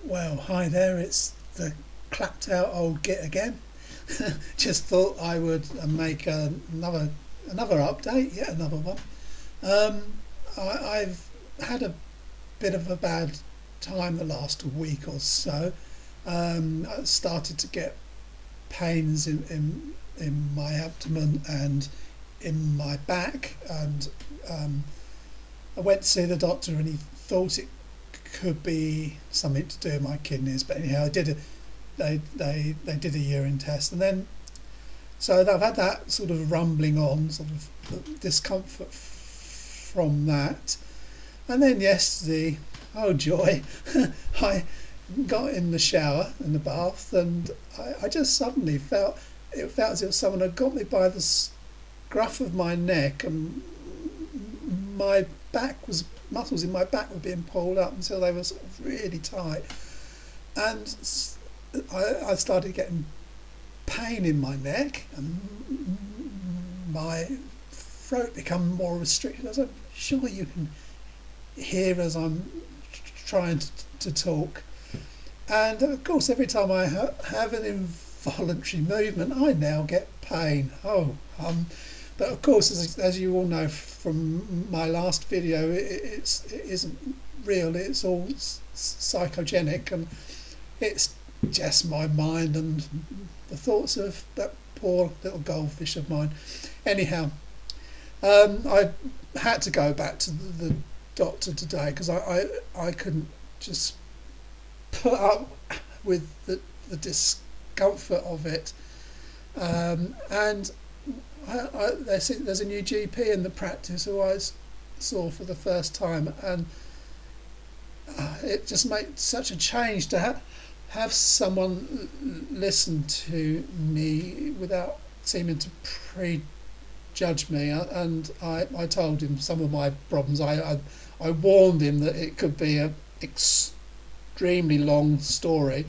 Well, hi there. It's the clapped out old git again. Just thought I would make another update, yet another one. Um, I've had a bit of a bad time the last week or so. I started to get pains in my abdomen and in my back, and I went to see the doctor, and he thought it could be something to do with my kidneys. But anyhow, I did a they did a urine test, and then so I've had that sort of rumbling on, sort of discomfort from that. And then yesterday, oh joy, I got in the shower in the bath, and I just suddenly felt as if someone had got me by the scruff of my neck, and my back was muscles in my back were being pulled up until they were sort of really tight, and I started getting pain in my neck, and my throat become more restricted. As I'm sure you can hear as I'm trying to talk. And of course, every time I have an involuntary movement, I now get pain. But of course, as you all know from my last video, it isn't real. It's all psychogenic, and it's just my mind and the thoughts of that poor little goldfish of mine. Anyhow, I had to go back to the doctor today because I couldn't just put up with the discomfort of it. And there's a new GP in the practice who I saw for the first time, and it just made such a change to have someone listen to me without seeming to prejudge me. And I told him some of my problems. I warned him that it could be an extremely long story,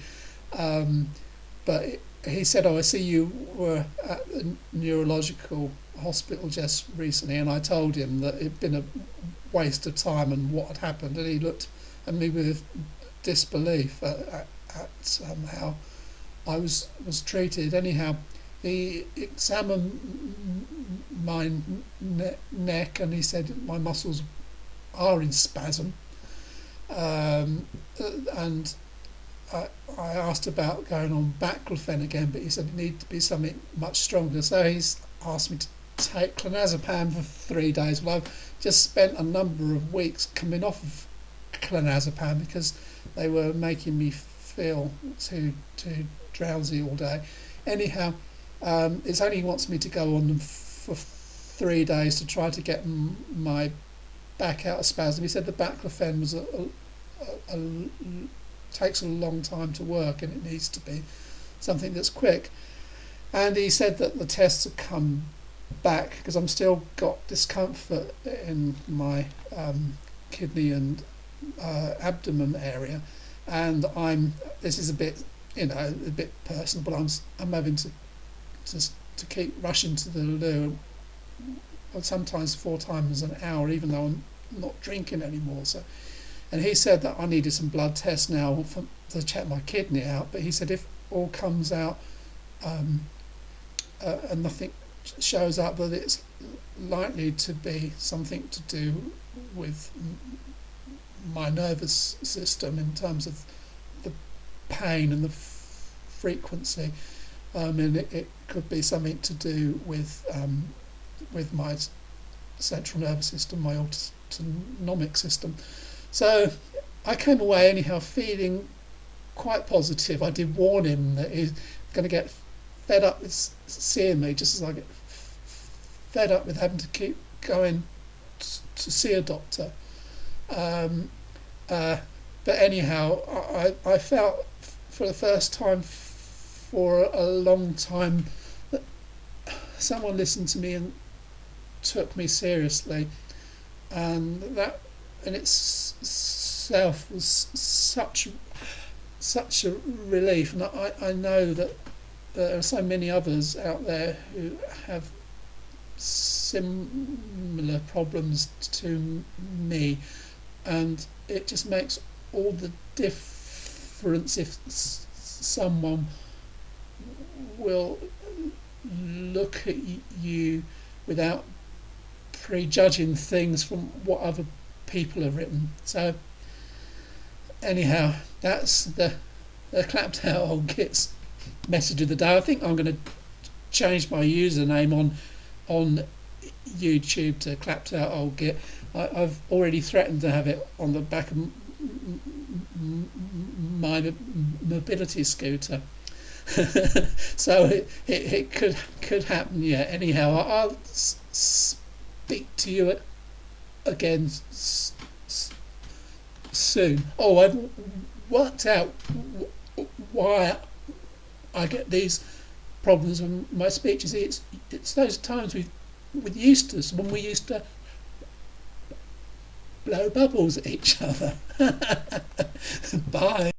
but he said, "Oh, I see you were at the neurological hospital just recently," and I told him that it'd been a waste of time and what had happened, and he looked at me with disbelief at how I was treated. Anyhow, he examined my neck, and he said my muscles are in spasm, and I asked about going on baclofen again, but he said it needed to be something much stronger. So he's asked me to take clonazepam for 3 days. Well, I've just spent a number of weeks coming off of clonazepam because they were making me feel too drowsy all day. Anyhow, it only wants me to go on them for 3 days to try to get my back out of spasm. He said the baclofen was takes a long time to work, and it needs to be something that's quick. And he said that the tests have come back because I'm still got discomfort in my kidney and abdomen area, and this is a bit a bit personal, but I'm having to keep rushing to the loo, sometimes 4 times an hour, even though I'm not drinking anymore. So, and he said that I needed some blood tests now to check my kidney out. But he said if all comes out and nothing shows up, that it's likely to be something to do with my nervous system in terms of the pain and the frequency, and it could be something to do with my central nervous system, my autonomic system. So I came away anyhow feeling quite positive. I did warn him that he's going to get fed up with seeing me, just as I get fed up with having to keep going to see a doctor. But anyhow, I felt for the first time for a long time that someone listened to me and took me seriously, and that in itself was such a relief. And I know that there are so many others out there who have similar problems to me, and it just makes all the difference difference if someone will look at you without prejudging things from what other people have written. So anyhow, that's the clapped out old gits message of the day. I think I'm going to change my username on YouTube to clapped out old git. I've already threatened to have it on the back of my mobility scooter. So it could happen. Yeah. Anyhow, I'll speak to you again soon. Oh, I've worked out why I get these problems with my speech. You see, it's those times with Eustace when we used to blow bubbles at each other. Bye.